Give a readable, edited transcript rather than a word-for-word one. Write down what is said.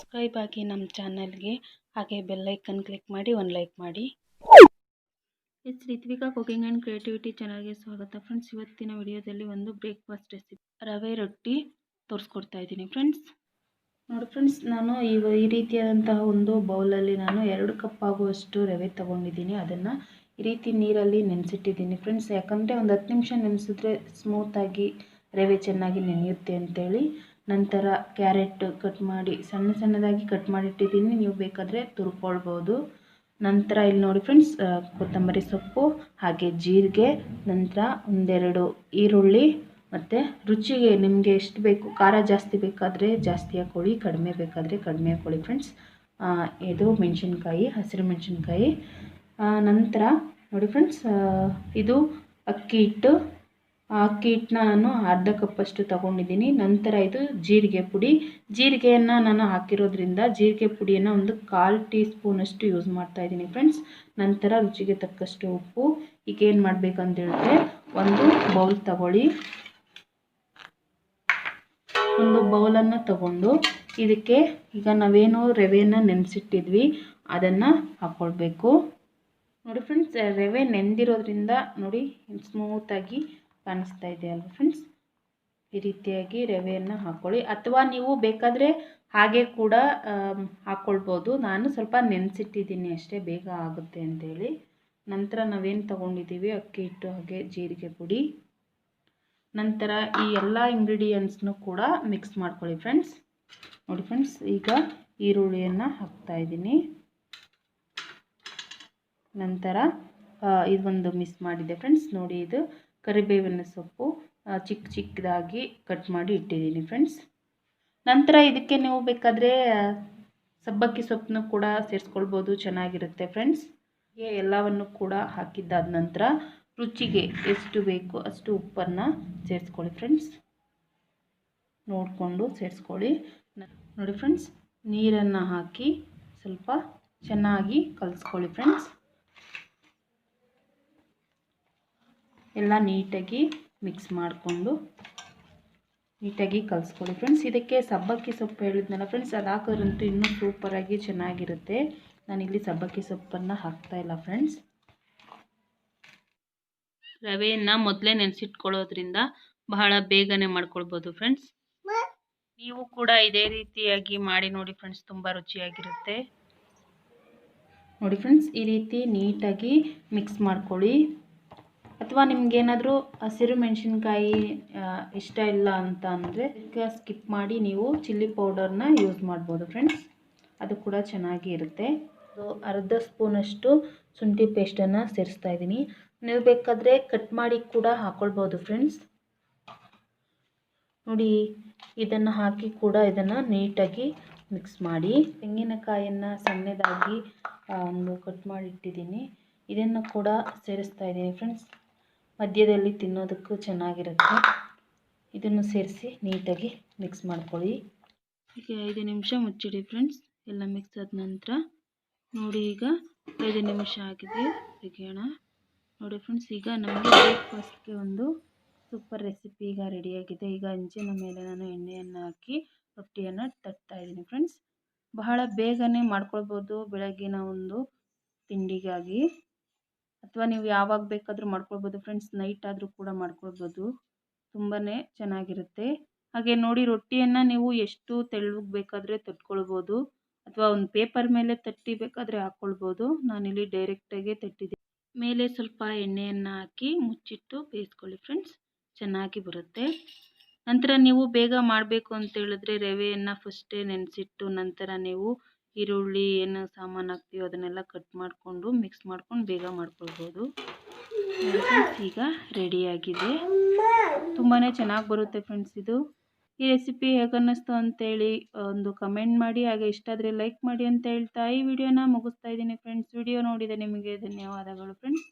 Subscribe ಆಗಿ ನಮ್ಮ ಚಾನಲ್ಗೆ, ಹಾಗೆ ಬೆಲ್ ಐಕನ್ ಕ್ಲಿಕ್ ಮಾಡಿ ಒಂದು ಲೈಕ್ ಮಾಡಿ. ಎಸ್ ರಿತ್ವಿಕಾ ಕುಕಿಂಗ್ ಆ್ಯಂಡ್ ಕ್ರಿಯೇಟಿವಿಟಿ ಚಾನಲ್ಗೆ ಸ್ವಾಗತ ಫ್ರೆಂಡ್ಸ್. ಇವತ್ತಿನ ವಿಡಿಯೋದಲ್ಲಿ ಒಂದು ಬ್ರೇಕ್ಫಾಸ್ಟ್ ರೆಸಿಪಿ ರವೆ ರೊಟ್ಟಿ ತೋರಿಸ್ಕೊಡ್ತಾ ಇದ್ದೀನಿ ಫ್ರೆಂಡ್ಸ್. ನೋಡಿ ಫ್ರೆಂಡ್ಸ್, ನಾನು ಈ ರೀತಿಯಾದಂತಹ ಒಂದು ಬೌಲಲ್ಲಿ ನಾನು 2 ಕಪ್ ಆಗುವಷ್ಟು ರವೆ ತೊಗೊಂಡಿದ್ದೀನಿ. ಅದನ್ನು ಈ ರೀತಿ ನೀರಲ್ಲಿ ನೆನೆಸಿಟ್ಟಿದ್ದೀನಿ ಫ್ರೆಂಡ್ಸ್. ಯಾಕಂದರೆ ಒಂದು 10 ನಿಮಿಷ ನೆನೆಸಿದ್ರೆ ಸ್ಮೂತಾಗಿ ರವೆ ಚೆನ್ನಾಗಿ ನೆನೆಯುತ್ತೆ ಅಂತೇಳಿ. ನಂತರ ಕ್ಯಾರೆಟ್ ಕಟ್ ಮಾಡಿ ಸಣ್ಣದಾಗಿ ಕಟ್ ಮಾಡಿಟ್ಟಿದ್ದೀನಿ, ನೀವು ಬೇಕಾದರೆ ತುರ್ಕೊಳ್ಬೋದು. ನಂತರ ಇಲ್ಲಿ ನೋಡಿ ಫ್ರೆಂಡ್ಸ್, ಕೊತ್ತಂಬರಿ ಸೊಪ್ಪು, ಹಾಗೆ ಜೀರಿಗೆ, ನಂತರ ಒಂದೆರಡು ಈರುಳ್ಳಿ, ಮತ್ತು ರುಚಿಗೆ ನಿಮಗೆ ಎಷ್ಟು ಬೇಕು, ಖಾರ ಜಾಸ್ತಿ ಬೇಕಾದರೆ ಜಾಸ್ತಿ ಹಾಕ್ಕೊಳ್ಳಿ, ಕಡಿಮೆ ಬೇಕಾದರೆ ಕಡಿಮೆ ಹಾಕ್ಕೊಳ್ಳಿ ಫ್ರೆಂಡ್ಸ್. ಇದು ಮೆಣಸಿನ್ಕಾಯಿ, ಹಸಿರು ಮೆಣಸಿನ್ಕಾಯಿ. ನಂತರ ನೋಡಿ ಫ್ರೆಂಡ್ಸ್, ಇದು ಅಕ್ಕಿ ಹಿಟ್ಟನ್ನ ನಾನು ಅರ್ಧ ಕಪ್ಪಷ್ಟು ತೊಗೊಂಡಿದ್ದೀನಿ. ನಂತರ ಇದು ಜೀರಿಗೆ ಪುಡಿ. ಜೀರಿಗೆಯನ್ನು ನಾನು ಹಾಕಿರೋದ್ರಿಂದ ಜೀರಿಗೆ ಪುಡಿಯನ್ನು ಒಂದು 1/4 ಟೀ ಸ್ಪೂನಷ್ಟು ಯೂಸ್ ಮಾಡ್ತಾಯಿದ್ದೀನಿ ಫ್ರೆಂಡ್ಸ್. ನಂತರ ರುಚಿಗೆ ತಕ್ಕಷ್ಟು ಉಪ್ಪು. ಈಗ ಏನು ಮಾಡಬೇಕಂತ ಹೇಳಿದ್ರೆ, ಒಂದು ಬೌಲ್ ತಗೊಳ್ಳಿ. ಒಂದು ಬೌಲನ್ನು ತಗೊಂಡು ಇದಕ್ಕೆ ಈಗ ನಾವೇನು ರವೆಯನ್ನು ನೆನೆಸಿಟ್ಟಿದ್ವಿ ಅದನ್ನು ಹಾಕ್ಕೊಳ್ಬೇಕು. ನೋಡಿ ಫ್ರೆಂಡ್ಸ್, ರವೆ ನೆಂದಿರೋದ್ರಿಂದ ನೋಡಿ ಸ್ಮೂತಾಗಿ ಕಾಣಿಸ್ತಾ ಇದೆ ಅಲ್ವಾ ಫ್ರೆಂಡ್ಸ್. ಈ ರೀತಿಯಾಗಿ ರವೆಯನ್ನು ಹಾಕ್ಕೊಳ್ಳಿ, ಅಥವಾ ನೀವು ಬೇಕಾದರೆ ಹಾಗೆ ಕೂಡ ಹಾಕ್ಕೊಳ್ಬೋದು. ನಾನು ಸ್ವಲ್ಪ ನೆನೆಸಿಟ್ಟಿದ್ದೀನಿ ಅಷ್ಟೇ, ಬೇಗ ಆಗುತ್ತೆ ಅಂತೇಳಿ. ನಂತರ ನಾವೇನು ತೊಗೊಂಡಿದ್ದೀವಿ ಅಕ್ಕಿ ಹಿಟ್ಟು, ಹಾಗೆ ಜೀರಿಗೆ ಪುಡಿ. ನಂತರ ಈ ಎಲ್ಲ ಇಂಗ್ರೀಡಿಯೆಂಟ್ಸ್ನು ಕೂಡ ಮಿಕ್ಸ್ ಮಾಡ್ಕೊಳ್ಳಿ ಫ್ರೆಂಡ್ಸ್. ನೋಡಿ ಫ್ರೆಂಡ್ಸ್, ಈಗ ಈರುಳ್ಳಿಯನ್ನು ಹಾಕ್ತಾಯಿದ್ದೀನಿ. ನಂತರ ಇದೊಂದು ಮಿಕ್ಸ್ ಮಾಡಿದೆ ಫ್ರೆಂಡ್ಸ್. ನೋಡಿ, ಇದು ಕರಿಬೇವಿನ ಸೊಪ್ಪು ಚಿಕ್ಕದಾಗಿ ಕಟ್ ಮಾಡಿ ಇಟ್ಟಿದ್ದೀನಿ ಫ್ರೆಂಡ್ಸ್. ನಂತರ ಇದಕ್ಕೆ ನೀವು ಬೇಕಾದರೆ ಸಬ್ಬಕ್ಕಿ ಸೊಪ್ಪನ್ನು ಕೂಡ ಸೇರಿಸ್ಕೊಳ್ಬೋದು, ಚೆನ್ನಾಗಿರುತ್ತೆ ಫ್ರೆಂಡ್ಸ್. ಎಲ್ಲವನ್ನು ಕೂಡ ಹಾಕಿದ್ದಾದ ನಂತರ ರುಚಿಗೆ ಎಷ್ಟು ಬೇಕು ಅಷ್ಟು ಉಪ್ಪನ್ನು ಸೇರಿಸ್ಕೊಳ್ಳಿ ಫ್ರೆಂಡ್ಸ್. ನೋಡಿಕೊಂಡು ಸೇರಿಸ್ಕೊಳ್ಳಿ. ನೋಡಿ ಫ್ರೆಂಡ್ಸ್, ನೀರನ್ನು ಹಾಕಿ ಸ್ವಲ್ಪ ಚೆನ್ನಾಗಿ ಕಲಿಸ್ಕೊಳ್ಳಿ ಫ್ರೆಂಡ್ಸ್. ಎಲ್ಲ ನೀಟಾಗಿ ಮಿಕ್ಸ್ ಮಾಡಿಕೊಂಡು ನೀಟಾಗಿ ಕಲಿಸ್ಕೊಳ್ಳಿ ಫ್ರೆಂಡ್ಸ್. ಇದಕ್ಕೆ ಸಬ್ಬಕ್ಕಿ ಸೊಪ್ಪು ಹೇಳಿದ್ನಲ್ಲ ಫ್ರೆಂಡ್ಸ್, ಅದು ಹಾಕೋದ್ರಂತೂ ಇನ್ನೂ ಸೂಪರಾಗಿ ಚೆನ್ನಾಗಿರುತ್ತೆ. ನಾನಿಲ್ಲಿ ಸಬ್ಬಕ್ಕಿ ಸೊಪ್ಪನ್ನು ಹಾಕ್ತಾಯಿಲ್ಲ ಫ್ರೆಂಡ್ಸ್. ರವೆಯನ್ನು ಮೊದಲೇ ನೆನೆಸಿಟ್ಕೊಳ್ಳೋದ್ರಿಂದ ಬಹಳ ಬೇಗನೆ ಮಾಡ್ಕೊಳ್ಬೋದು ಫ್ರೆಂಡ್ಸ್. ನೀವು ಕೂಡ ಇದೇ ರೀತಿಯಾಗಿ ಮಾಡಿ ನೋಡಿ ಫ್ರೆಂಡ್ಸ್, ತುಂಬ ರುಚಿಯಾಗಿರುತ್ತೆ. ನೋಡಿ ಫ್ರೆಂಡ್ಸ್, ಈ ರೀತಿ ನೀಟಾಗಿ ಮಿಕ್ಸ್ ಮಾಡ್ಕೊಳ್ಳಿ. ಅಥವಾ ನಿಮಗೇನಾದರೂ ಹಸಿರು ಮೆಣಸಿನ್ಕಾಯಿ ಇಷ್ಟ ಇಲ್ಲ ಅಂತ ಅಂದರೆ ಸ್ಕಿಪ್ ಮಾಡಿ ನೀವು ಚಿಲ್ಲಿ ಪೌಡರ್ನ ಯೂಸ್ ಮಾಡ್ಬೋದು ಫ್ರೆಂಡ್ಸ್, ಅದು ಕೂಡ ಚೆನ್ನಾಗಿ ಇರುತ್ತೆ. ಅರ್ಧ ಸ್ಪೂನಷ್ಟು ಶುಂಠಿ ಪೇಸ್ಟನ್ನು ಸೇರಿಸ್ತಾ ಇದ್ದೀನಿ. ನೀವು ಬೇಕಾದರೆ ಕಟ್ ಮಾಡಿ ಕೂಡ ಹಾಕ್ಕೊಳ್ಬೋದು ಫ್ರೆಂಡ್ಸ್. ನೋಡಿ, ಇದನ್ನು ಹಾಕಿ ಕೂಡ ಇದನ್ನು ನೀಟಾಗಿ ಮಿಕ್ಸ್ ಮಾಡಿ. ತೆಂಗಿನಕಾಯನ್ನು ಸಣ್ಣದಾಗಿ ಒಂದು ಕಟ್ ಮಾಡಿ ಇಟ್ಟಿದ್ದೀನಿ, ಇದನ್ನು ಕೂಡ ಸೇರಿಸ್ತಾ ಇದ್ದೀನಿ ಫ್ರೆಂಡ್ಸ್. ಮಧ್ಯದಲ್ಲಿ ತಿನ್ನೋದಕ್ಕೂ ಚೆನ್ನಾಗಿರುತ್ತೆ. ಇದನ್ನು ಸೇರಿಸಿ ನೀಟಾಗಿ ಮಿಕ್ಸ್ ಮಾಡ್ಕೊಳ್ಳಿ. ಈಗ 5 ನಿಮಿಷ ಮುಚ್ಚಿಡಿ ಫ್ರೆಂಡ್ಸ್. ಎಲ್ಲ ಮಿಕ್ಸ್ ಆದ ನಂತರ ನೋಡಿ, ಈಗ 5 ನಿಮಿಷ ಆಗಿದೆ, ತೆಗೆಯೋಣ. ನೋಡಿ ಫ್ರೆಂಡ್ಸ್, ಈಗ ನಮಗೆ ಬ್ರೇಕ್ಫಾಸ್ಟ್ಗೆ ಒಂದು ಸೂಪರ್ ರೆಸಿಪಿ ಈಗ ರೆಡಿಯಾಗಿದೆ. ಈಗ ಹಂಚಿನ ಮೇಲೆ ನಾನು ಎಣ್ಣೆಯನ್ನು ಹಾಕಿ ರೊಟ್ಟಿಯನ್ನು ತಟ್ತಾ ಇದ್ದೀನಿ ಫ್ರೆಂಡ್ಸ್. ಬಹಳ ಬೇಗನೆ ಮಾಡ್ಕೊಳ್ಬೋದು ಬೆಳಗ್ಗಿನ ಒಂದು ತಿಂಡಿಗಾಗಿ, ಅಥವಾ ನೀವು ಯಾವಾಗ ಬೇಕಾದರೂ ಮಾಡ್ಕೊಳ್ಬೋದು ಫ್ರೆಂಡ್ಸ್. ನೈಟ್ ಆದರೂ ಕೂಡ ಮಾಡ್ಕೊಳ್ಬೋದು, ತುಂಬಾ ಚೆನ್ನಾಗಿರುತ್ತೆ. ಹಾಗೆ ನೋಡಿ, ರೊಟ್ಟಿಯನ್ನು ನೀವು ಎಷ್ಟು ತೆಳ್ಳಗೆ ಬೇಕಾದರೆ ತಟ್ಕೊಳ್ಬೋದು, ಅಥವಾ ಒಂದು ಪೇಪರ್ ಮೇಲೆ ತಟ್ಟಿ ಬೇಕಾದರೆ ಹಾಕ್ಕೊಳ್ಬೋದು. ನಾನಿಲ್ಲಿ ಡೈರೆಕ್ಟಾಗಿ ತಟ್ಟಿದ್ದೀನಿ. ಮೇಲೆ ಸ್ವಲ್ಪ ಎಣ್ಣೆಯನ್ನು ಹಾಕಿ ಮುಚ್ಚಿಟ್ಟು ಬೇಯಿಸ್ಕೊಳ್ಳಿ ಫ್ರೆಂಡ್ಸ್, ಚೆನ್ನಾಗಿ ಬರುತ್ತೆ. ನಂತರ ನೀವು ಬೇಗ ಮಾಡಬೇಕು ಅಂತ ಹೇಳಿದ್ರೆ ರವೆಯನ್ನು ಫಸ್ಟೇ ನೆನೆಸಿಟ್ಟು ನಂತರ ನೀವು ಈರುಳ್ಳಿ ಏನು ಸಾಮಾನು ಹಾಕ್ತೀವೋ ಅದನ್ನೆಲ್ಲ ಕಟ್ ಮಾಡಿಕೊಂಡು ಮಿಕ್ಸ್ ಮಾಡ್ಕೊಂಡು ಬೇಗ ಮಾಡ್ಕೊಳ್ಬೋದು. ಈಗ ರೆಡಿಯಾಗಿದೆ, ತುಂಬಾ ಚೆನ್ನಾಗಿ ಬರುತ್ತೆ ಫ್ರೆಂಡ್ಸ್. ಇದು ಈ ರೆಸಿಪಿ ಹೇಗನ್ನಿಸ್ತು ಅಂತೇಳಿ ಒಂದು ಕಮೆಂಟ್ ಮಾಡಿ, ಹಾಗೆ ಇಷ್ಟ ಆದರೆ ಲೈಕ್ ಮಾಡಿ ಅಂತ ಹೇಳ್ತಾ ಈ ವಿಡಿಯೋನ ಮುಗಿಸ್ತಾ ಇದ್ದೀನಿ ಫ್ರೆಂಡ್ಸ್. ವಿಡಿಯೋ ನೋಡಿದ ನಿಮಗೆ ಧನ್ಯವಾದಗಳು ಫ್ರೆಂಡ್ಸ್.